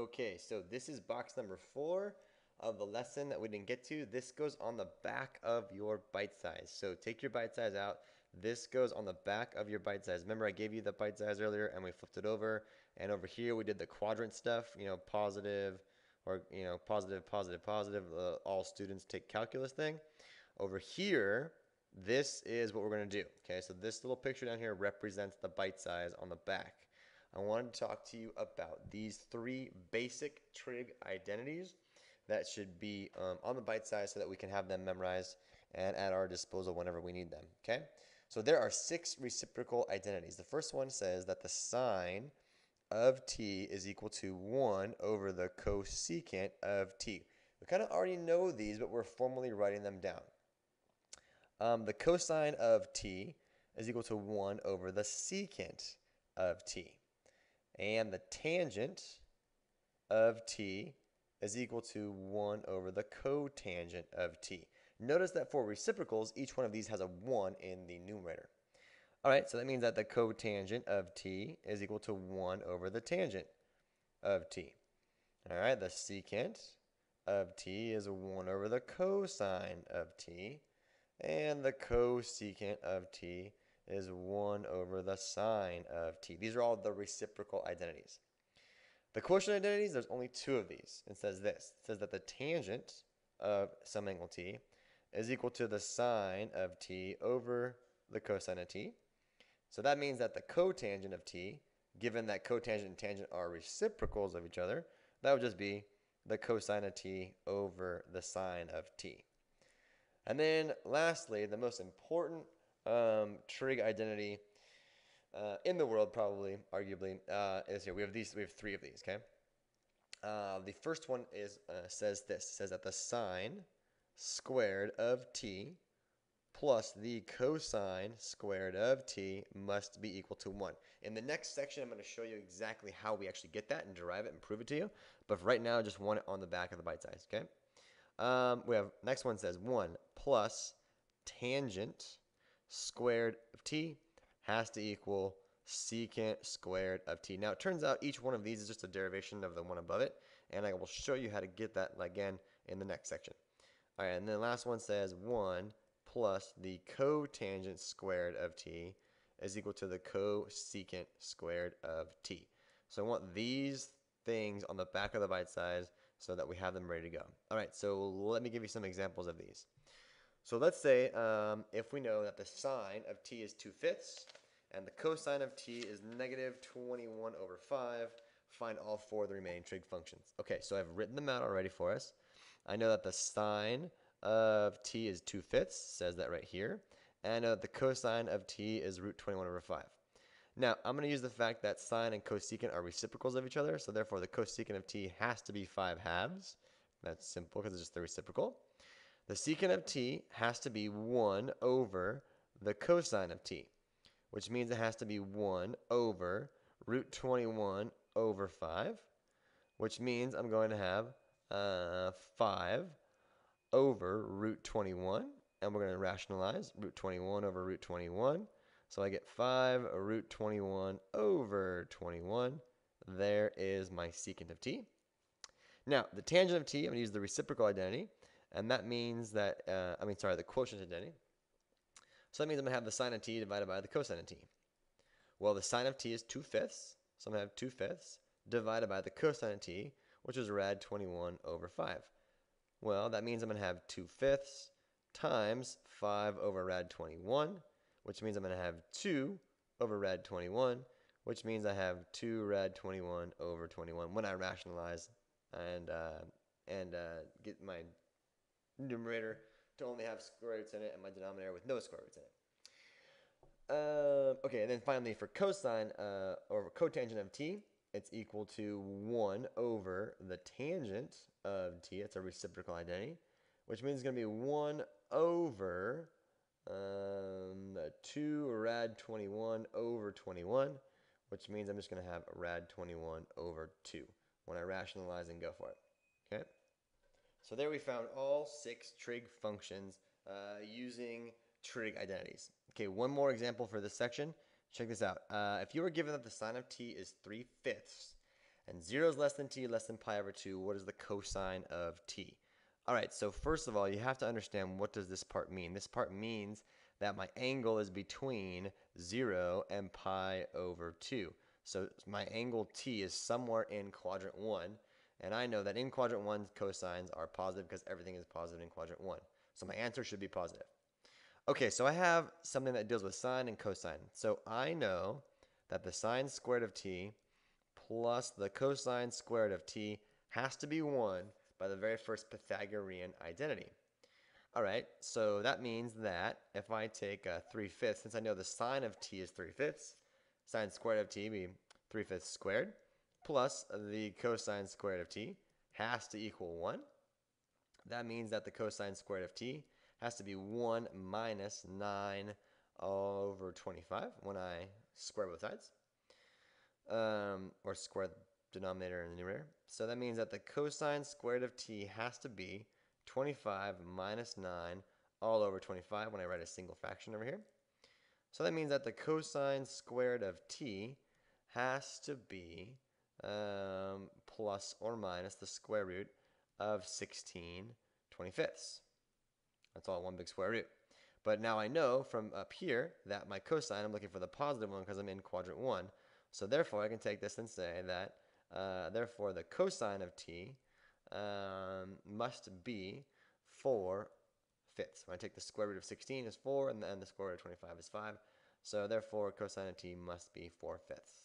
Okay, so this is box number 4 of the lesson that we didn't get to. This goes on the back of your bite size. So take your bite size out. This goes on the back of your bite size. Remember I gave you the bite size earlier and we flipped it over. And over here we did the quadrant stuff, positive or, positive, positive, positive, all students take calculus thing. Over here, this is what we're going to do. Okay, so this little picture down here represents the bite size on the back. I wanted to talk to you about these 3 basic trig identities that should be on the bite size so that we can have them memorized and at our disposal whenever we need them. Okay, so there are 6 reciprocal identities. The first one says that the sine of t is equal to 1 over the cosecant of t. We kind of already know these, but we're formally writing them down. The cosine of t is equal to 1 over the secant of t. And the tangent of t is equal to 1 over the cotangent of t. Notice that for reciprocals, each one of these has a 1 in the numerator. All right, so that means that the cotangent of t is equal to 1 over the tangent of t. All right, the secant of t is 1 over the cosine of t. And the cosecant of t is 1 over the sine of t. These are all the reciprocal identities. The quotient identities, there's only 2 of these. It says this. It says that the tangent of some angle t is equal to the sine of t over the cosine of t. So that means that the cotangent of t, given that cotangent and tangent are reciprocals of each other, that would just be the cosine of t over the sine of t. And then lastly, the most important trig identity in the world, probably, arguably, is here. We have 3 of these. Okay. The first one says this. It says that the sine squared of t plus the cosine squared of t must be equal to 1. In the next section, I'm going to show you exactly how we actually get that and derive it and prove it to you. But for right now, I just want it on the back of the bite size. Okay. We have next one says 1 plus tangent squared of t has to equal secant squared of t. Now it turns out each one of these is just a derivation of the one above it, and I will show you how to get that again in the next section. All right, and then the last one says 1 plus the cotangent squared of t is equal to the cosecant squared of t. So I want these things on the back of the bite size so that we have them ready to go. All right, so let me give you some examples of these. So let's say if we know that the sine of t is 2/5 and the cosine of t is negative 21 over 5, find all 4 of the remaining trig functions. Okay, so I've written them out already for us. I know that the sine of t is 2/5, says that right here. And I know that the cosine of t is root 21 over 5. Now, I'm going to use the fact that sine and cosecant are reciprocals of each other, so therefore the cosecant of t has to be 5/2. That's simple because it's just the reciprocal. The secant of t has to be 1 over the cosine of t, which means it has to be 1 over root 21 over 5, which means I'm going to have 5 over root 21, and we're going to rationalize root 21 over root 21. So I get 5 root 21 over 21. There is my secant of t. Now, the tangent of t, I'm going to use the reciprocal identity, and that means that, the quotient identity. So that means I'm going to have the sine of t divided by the cosine of t. Well, the sine of t is 2/5, so I'm going to have 2/5 divided by the cosine of t, which is rad 21 over 5. Well, that means I'm going to have 2/5 times 5 over rad 21, which means I'm going to have 2 over rad 21, which means I have 2 rad 21 over 21 when I rationalize and get my numerator to only have square roots in it and my denominator with no square roots in it. Okay, and then finally for cosine or cotangent of t, it's equal to 1 over the tangent of t. It's a reciprocal identity, which means it's going to be 1 over 2 rad 21 over 21, which means I'm just going to have rad 21 over 2 when I rationalize and go for it. Okay? So there we found all 6 trig functions using trig identities. Okay, one more example for this section. Check this out. If you were given that the sine of t is 3/5 And 0 is less than t, less than pi over 2. What is the cosine of t? All right, so first of all, you have to understand what does this part mean. This part means that my angle is between 0 and pi over 2. So my angle t is somewhere in quadrant 1. And I know that in quadrant 1, cosines are positive because everything is positive in quadrant 1. So my answer should be positive. Okay, so I have something that deals with sine and cosine. So I know that the sine squared of t plus the cosine squared of t has to be 1 by the very first Pythagorean identity. All right, so that means that if I take 3/5, since I know the sine of t is 3/5, sine squared of t be 3/5 squared, plus the cosine squared of t has to equal 1. That means that the cosine squared of t has to be 1 minus 9 over 25 when I square both sides, or square the denominator and the numerator. So that means that the cosine squared of t has to be 25 minus 9 all over 25 when I write a single fraction over here. So that means that the cosine squared of t has to be plus or minus the square root of 16/25. That's all one big square root. But now I know from up here that my cosine, I'm looking for the positive one because I'm in quadrant 1. So therefore, I can take this and say that, therefore, the cosine of t must be 4/5. When I take the square root of 16 is 4, and then the square root of 25 is 5. So therefore, cosine of t must be 4/5.